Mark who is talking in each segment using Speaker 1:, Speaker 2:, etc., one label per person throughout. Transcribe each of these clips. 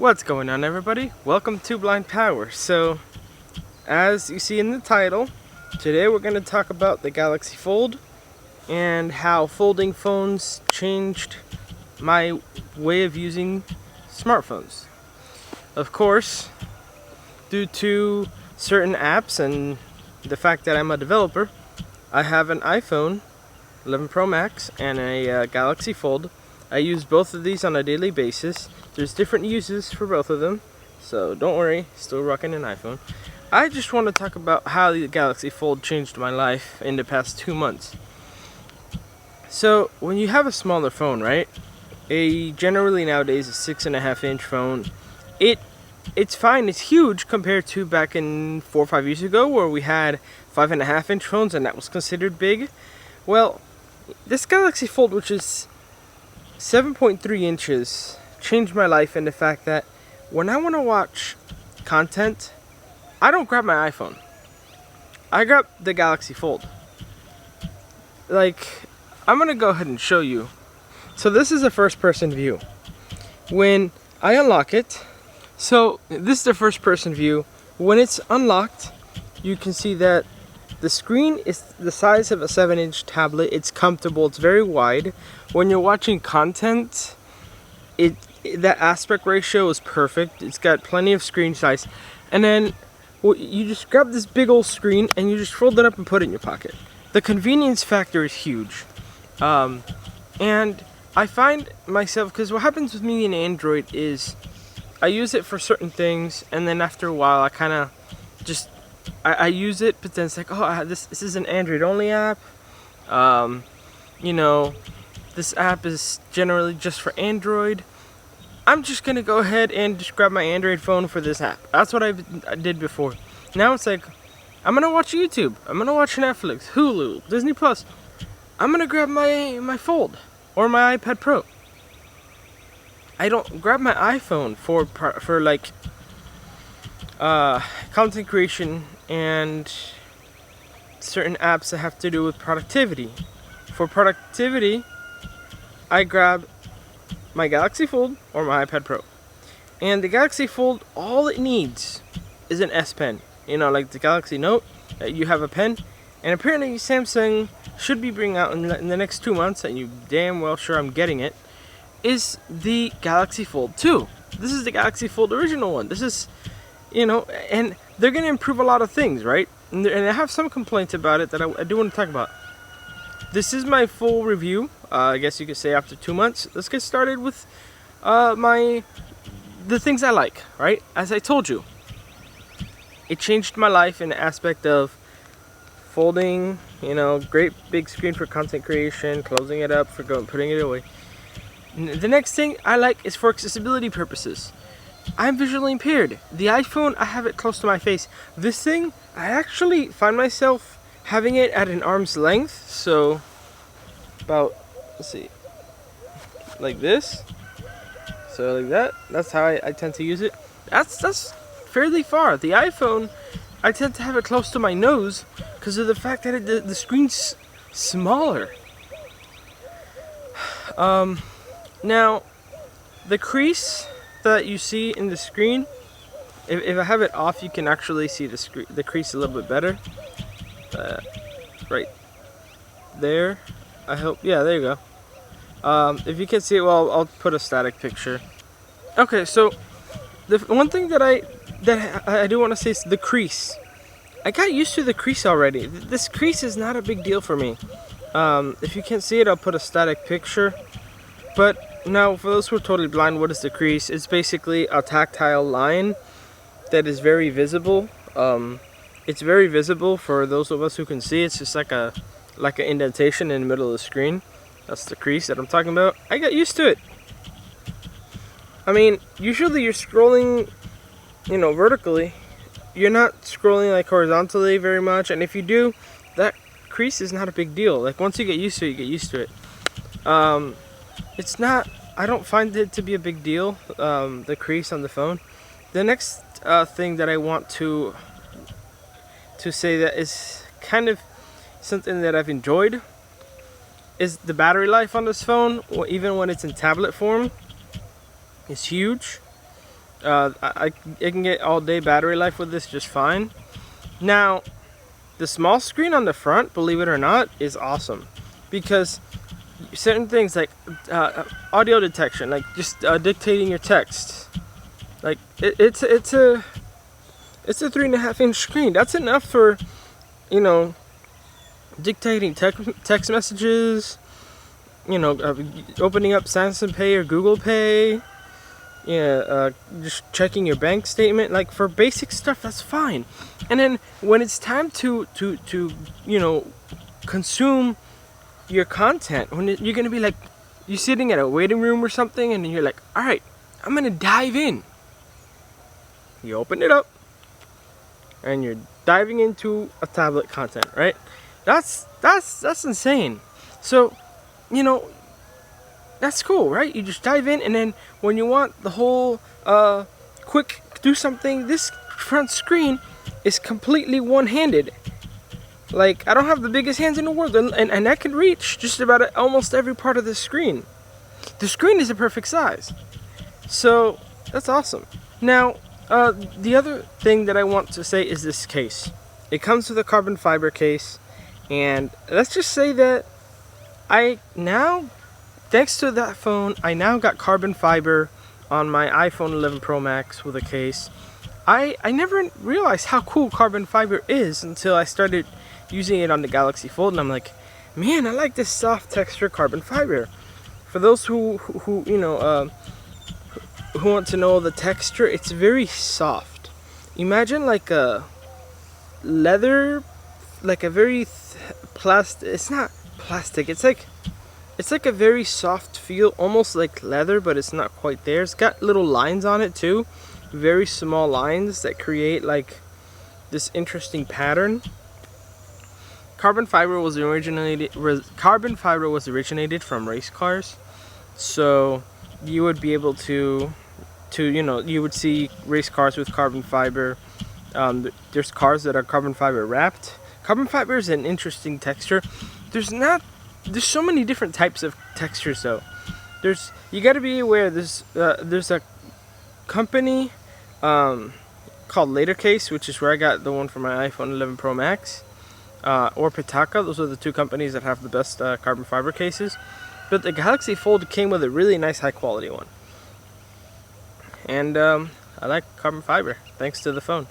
Speaker 1: What's going on, everybody? Welcome to Blind Power. So, as you see in the title, today we're going to talk about the Galaxy Fold and how folding phones changed my way of using smartphones. Of course, due to certain apps and the fact that I'm a developer, I have an iPhone 11 Pro Max and a Galaxy Fold. I use both of these on a daily basis. There's different uses for both of them, so don't worry, still rocking an iPhone. I just want to talk about how the Galaxy Fold changed my life in the past 2 months. So when you have a smaller phone, right? Generally nowadays a 6.5-inch phone, it's fine. It's huge compared to back in 4 or 5 years ago where we had 5.5-inch phones and that was considered big. Well, this Galaxy Fold, which is 7.3 inches, changed my life in the fact that when I want to watch content, I don't grab my iPhone. I grab the Galaxy Fold. Like, I'm going to go ahead and show you. So this is a first person view. When I unlock it, so this is the first person view. When it's unlocked, you can see that the screen is the size of a 7-inch tablet. It's comfortable, it's very wide. When you're watching content, that aspect ratio is perfect. It's got plenty of screen size. And then you just grab this big old screen and you just fold it up and put it in your pocket. The convenience factor is huge. And I find myself, because what happens with me in Android is I use it for certain things, and then after a while I kind of just I use it, but then it's like, oh, this is an Android only app. This app is generally just for Android. I'm just gonna go ahead and just grab my Android phone for this app. That's what I did before. Now it's like, I'm gonna watch YouTube, I'm gonna watch Netflix, Hulu, Disney Plus. I'm gonna grab my Fold or my iPad Pro. I don't grab my iPhone for like content creation and certain apps that have to do with productivity. For productivity, I grab my Galaxy Fold or my iPad Pro. And the Galaxy Fold, all it needs is an S Pen. You know, like the Galaxy Note, you have a pen. And apparently Samsung should be bringing out in the next 2 months, and you damn well sure I'm getting it, is the Galaxy Fold 2. This is the Galaxy Fold original one. This is, and they're going to improve a lot of things, right? And I have some complaints about it that I do want to talk about. This is my full review, I guess you could say, after 2 months. Let's get started with the things I like, right? As I told you, it changed my life in the aspect of folding, great big screen for content creation, closing it up for putting it away. The next thing I like is for accessibility purposes. I'm visually impaired. The iPhone, I have it close to my face. This thing, I actually find myself having it at an arm's length, so about, let's see, like this. So like that. That's how I tend to use it. That's fairly far. The iPhone, I tend to have it close to my nose because of the fact that the screen's smaller. Now, the crease that you see in the screen, if I have it off, you can actually see the crease a little bit better. Right there, I hope. Yeah, there you go. If you can see it well, I'll put a static picture. Okay, so the one thing that I do want to say is the crease. I got used to the crease already. This crease is not a big deal for me. If you can't see it, I'll put a static picture. But now, for those who are totally blind, what is the crease? It's basically a tactile line that is very visible. It's very visible for those of us who can see. It's just like an indentation in the middle of the screen. That's the crease that I'm talking about. I got used to it. I mean, usually you're scrolling, vertically. You're not scrolling like horizontally very much, and if you do, that crease is not a big deal. Like, once you get used to it, you get used to it. It's not, I don't find it to be a big deal, the crease on the phone. The next thing that I want to say that is kind of something that I've enjoyed is the battery life on this phone, even when it's in tablet form, is huge. it can get all day battery life with this just fine. Now, the small screen on the front, believe it or not, is awesome because certain things like audio detection, like just dictating your text, like it's a 3.5-inch screen. That's enough for, you know, dictating text messages, you know, opening up Samsung Pay or Google Pay, just checking your bank statement. Like for basic stuff, that's fine. And then when it's time to you know, consume your content, when you're gonna be like, you're sitting at a waiting room or something, and you're like, all right, I'm gonna dive in. You open it up, and you're diving into a tablet content, right? That's insane. So, you know, that's cool, right? You just dive in, and then when you want the whole quick do something, this front screen is completely one-handed. Like, I don't have the biggest hands in the world, and I can reach just about almost every part of the screen. The screen is a perfect size. So, that's awesome. Now, the other thing that I want to say is this case. It comes with a carbon fiber case, and let's just say that I now, thanks to that phone, I now got carbon fiber on my iPhone 11 Pro Max with a case. I never realized how cool carbon fiber is until I started using it on the Galaxy Fold, and I'm like, man, I like this soft texture carbon fiber. For those who you know, who want to know the texture, it's very soft. Imagine like a leather, like a very plastic. It's not plastic. It's like a very soft feel, almost like leather, but it's not quite there. It's got little lines on it too, very small lines that create like this interesting pattern. Carbon fiber was originated from race cars, so you would be able to you know, you would see race cars with carbon fiber. There's cars that are carbon fiber wrapped. Carbon fiber is an interesting texture. There's so many different types of textures though. You got to be aware. There's a company called Latercase, which is where I got the one for my iPhone 11 Pro Max, or Pitaka. Those are the two companies that have the best carbon fiber cases. But the Galaxy Fold came with a really nice high quality one. And I like carbon fiber, thanks to the phone.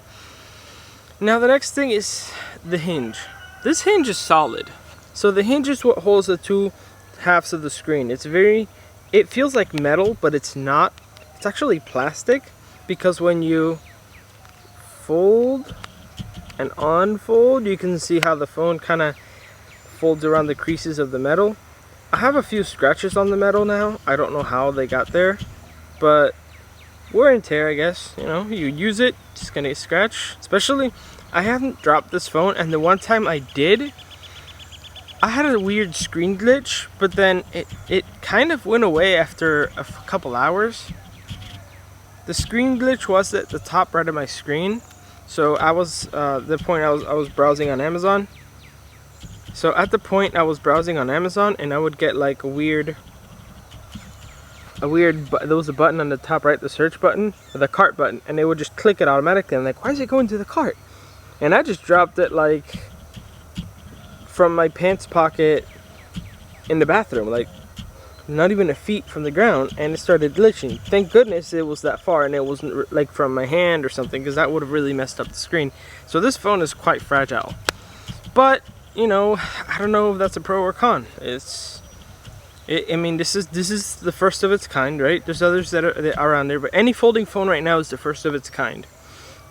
Speaker 1: Now the next thing is the hinge. This hinge is solid. So the hinge is what holds the two halves of the screen. It feels like metal, but it's not. It's actually plastic, because when you fold and unfold, you can see how the phone kind of folds around the creases of the metal. I have a few scratches on the metal now. I don't know how they got there, but wear and tear, I guess. You know, you use it, it's gonna scratch. Especially, I haven't dropped this phone, and the one time I did, I had a weird screen glitch, but then it kind of went away after a couple hours. The screen glitch was at the top right of my screen. So I was the point I was browsing on Amazon. So at the point I was browsing on Amazon, and I would get like a weird there was a button on the top right, the search button, or the cart button, and they would just click it automatically. I'm like, why is it going to the cart? And I just dropped it like from my pants pocket in the bathroom, like not even a feet from the ground, and it started glitching. Thank goodness it was that far, and it wasn't like from my hand or something, because that would have really messed up the screen. So this phone is quite fragile. But you know, I don't know if that's a pro or con. I mean, this is the first of its kind, right? There's others that are around there, but any folding phone right now is the first of its kind.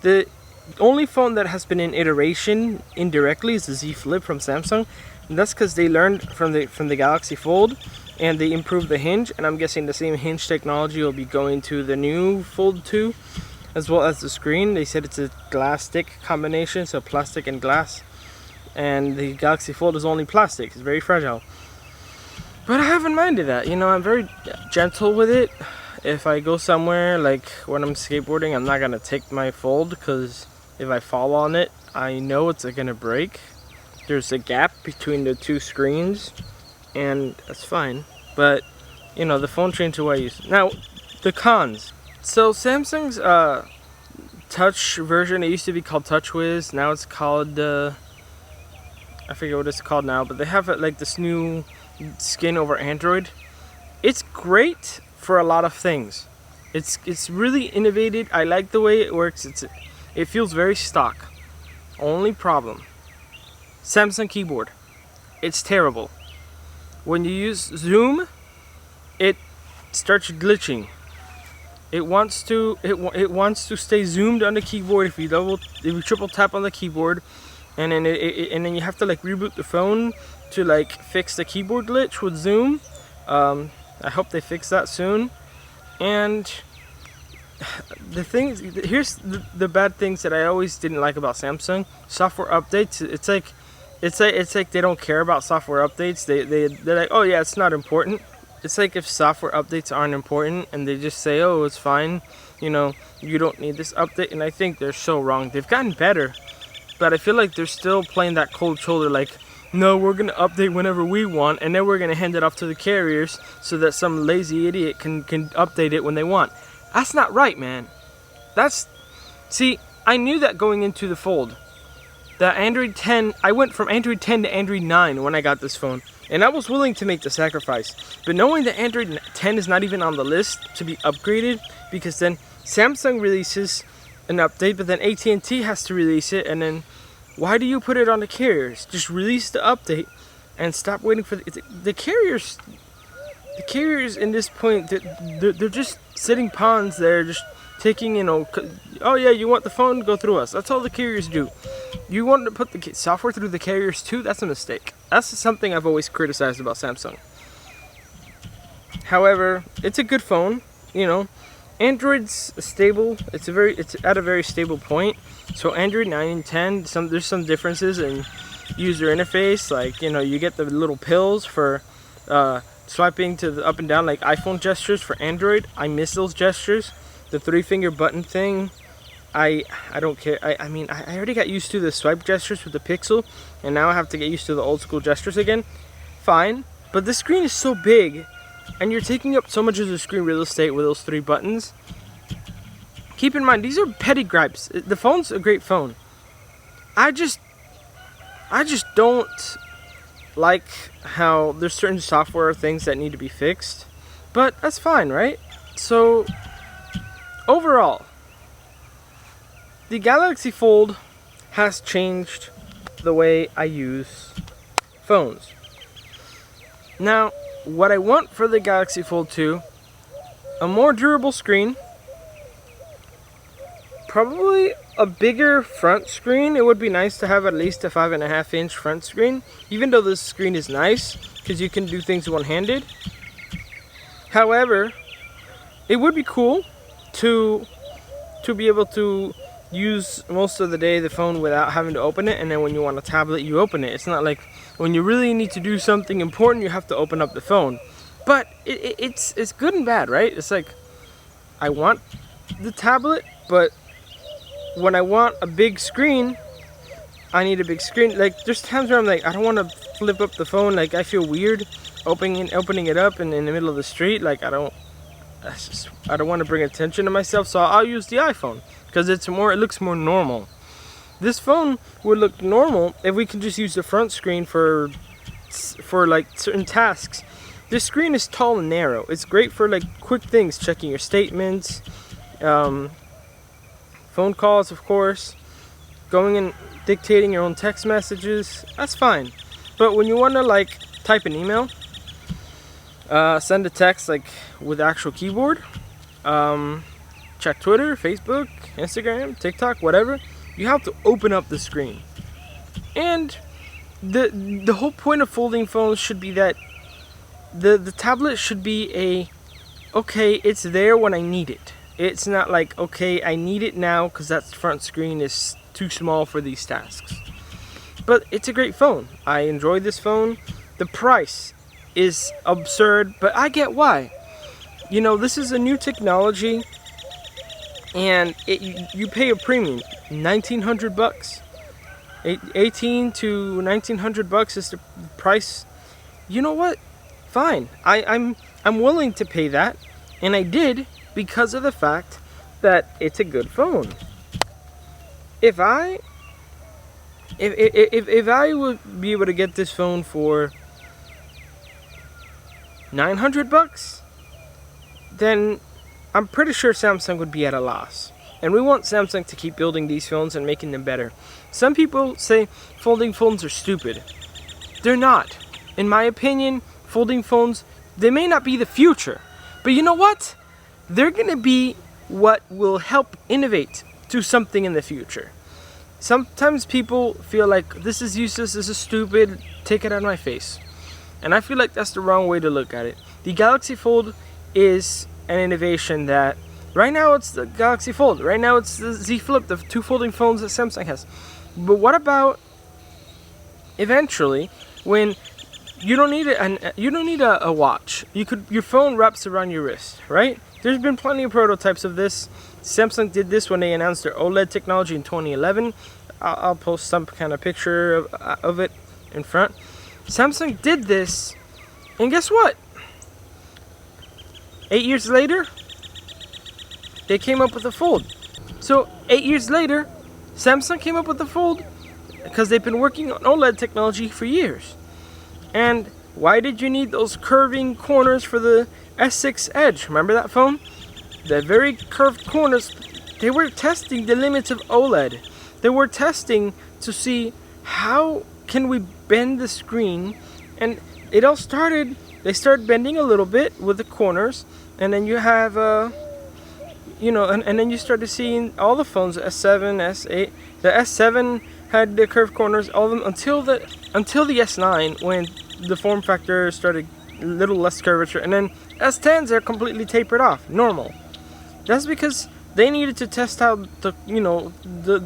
Speaker 1: The only phone that has been in iteration indirectly is the Z Flip from Samsung, and that's because they learned from the Galaxy Fold, and they improved the hinge, and I'm guessing the same hinge technology will be going to the new Fold 2, as well as the screen. They said it's a glass stick combination, so plastic and glass, and the Galaxy Fold is only plastic. It's very fragile. But I haven't minded that. You know, I'm very gentle with it. If I go somewhere, like when I'm skateboarding, I'm not gonna take my Fold, because if I fall on it, I know it's gonna break. There's a gap between the two screens, and that's fine. But you know, the phone changed the way I use it. Now, the cons. So Samsung's touch version, it used to be called TouchWiz. Now it's called I forget what it's called now, but they have like this new skin over Android. It's great for a lot of things. It's really innovative. I like the way it works. It feels very stock. Only problem, Samsung keyboard. It's terrible. When you use Zoom, it starts glitching. It wants to stay zoomed on the keyboard if you triple tap on the keyboard, and then you have to like reboot the phone to like fix the keyboard glitch with Zoom. I hope they fix that soon. And here's the bad things that I always didn't like about Samsung: software updates. It's like they don't care about software updates. They're like, oh yeah, it's not important. It's like if software updates aren't important and they just say, oh, it's fine, you know, you don't need this update. And I think they're so wrong. They've gotten better, but I feel like they're still playing that cold shoulder, like, no, we're going to update whenever we want, and then we're going to hand it off to the carriers so that some lazy idiot can update it when they want. That's not right, man. See, I knew that going into the Fold. The Android 10, I went from Android 10 to Android 9 when I got this phone. And I was willing to make the sacrifice. But knowing that Android 10 is not even on the list to be upgraded, because then Samsung releases an update, but then AT&T has to release it, and then why do you put it on the carriers? Just release the update and stop waiting for the carriers. The carriers in this point, they're just sitting pawns there, just taking, you know, oh yeah, you want the phone, go through us. That's all the carriers do. You want to put the software through the carriers too? That's a mistake. That's something I've always criticized about Samsung. However, it's a good phone, you know. Android's stable. It's at a very stable point. So Android 9 and 10, there's some differences in user interface. Like, you know, you get the little pills for swiping to the up and down, like iPhone gestures for Android. I miss those gestures. The 3-finger button thing, I don't care. I mean, I already got used to the swipe gestures with the Pixel, and now I have to get used to the old school gestures again. Fine, but the screen is so big, and you're taking up so much of the screen real estate with those 3 buttons. Keep in mind, these are petty gripes. The phone's a great phone. I just don't like how there's certain software things that need to be fixed, but that's fine, right? So overall, the Galaxy Fold has changed the way I use phones. Now, what I want for the Galaxy Fold 2, a more durable screen, probably a bigger front screen. It would be nice to have at least a 5.5-inch front screen, even though this screen is nice because you can do things one-handed. However, it would be cool to be able to use most of the day the phone without having to open it, and then when you want a tablet, you open it. It's not like when you really need to do something important, you have to open up the phone. But it's good and bad, right? It's like, I want the tablet, but when I want a big screen, I need a big screen. Like, there's times where I'm like, I don't want to flip up the phone. Like, I feel weird opening it up in the middle of the street. Like, I don't want to bring attention to myself, so I'll use the iPhone because it looks more normal. This phone would look normal if we could just use the front screen for like certain tasks. This screen is tall and narrow. It's great for like quick things, checking your statements, phone calls, of course, going and dictating your own text messages. That's fine. But when you want to like type an email, send a text like with actual keyboard, check Twitter, Facebook, Instagram, TikTok, whatever, you have to open up the screen. And the whole point of folding phones should be that the tablet should be okay, it's there when I need it. It's not like, okay, I need it now because that front screen is too small for these tasks. But it's a great phone. I enjoy this phone. The price is absurd, but I get why. You know, this is a new technology, and you pay a premium, $1,900. 18 to $1,900 is the price. You know what? Fine. I'm willing to pay that, and I did because of the fact that it's a good phone. If I would be able to get this phone for $900, then I'm pretty sure Samsung would be at a loss. And we want Samsung to keep building these phones and making them better. Some people say folding phones are stupid. They're not. In my opinion, folding phones, they may not be the future. But you know what? They're going to be what will help innovate to something in the future. Sometimes people feel like this is useless, this is stupid, take it out of my face. And I feel like that's the wrong way to look at it. The Galaxy Fold is an innovation that, right now it's the Galaxy Fold, right now it's the Z Flip, the two folding phones that Samsung has. But what about eventually when you don't need a watch? Your phone wraps around your wrist, right? There's been plenty of prototypes of this. Samsung did this when they announced their OLED technology in 2011. I'll post some kind of picture of it in front. Samsung did this, and guess what? 8 years later, they came up with a Fold. So 8 years later, Samsung came up with the Fold because they've been working on OLED technology for years. And why did you need those curving corners for the S6 Edge? Remember that phone? The very curved corners. They were testing the limits of OLED. They were testing to see how can we bend the screen, and it all started. They started bending a little bit with the corners, and then you have and then you started seeing all the phones, S7, S8. The S7 had the curved corners, all of them until the S9, when the form factor started a little less curvature, and then S10s are completely tapered off, normal. That's because they needed to test out the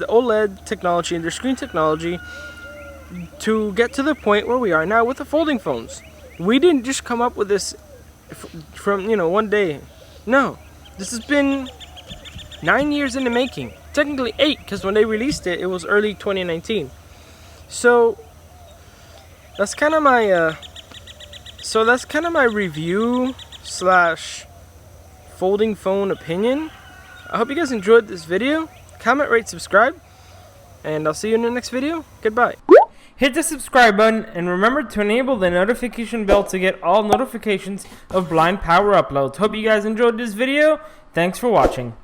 Speaker 1: OLED technology and their screen technology to get to the point where we are now with the folding phones. We didn't just come up with this from one day. No, this has been 9 years in the making. Technically 8, because when they released it, it was early 2019. So that's kind of my review slash folding phone opinion. I hope you guys enjoyed this video. Comment, rate, subscribe, and I'll see you in the next video. Goodbye. Hit the subscribe button and remember to enable the notification bell to get all notifications of Blind Power uploads. Hope you guys enjoyed this video. Thanks for watching.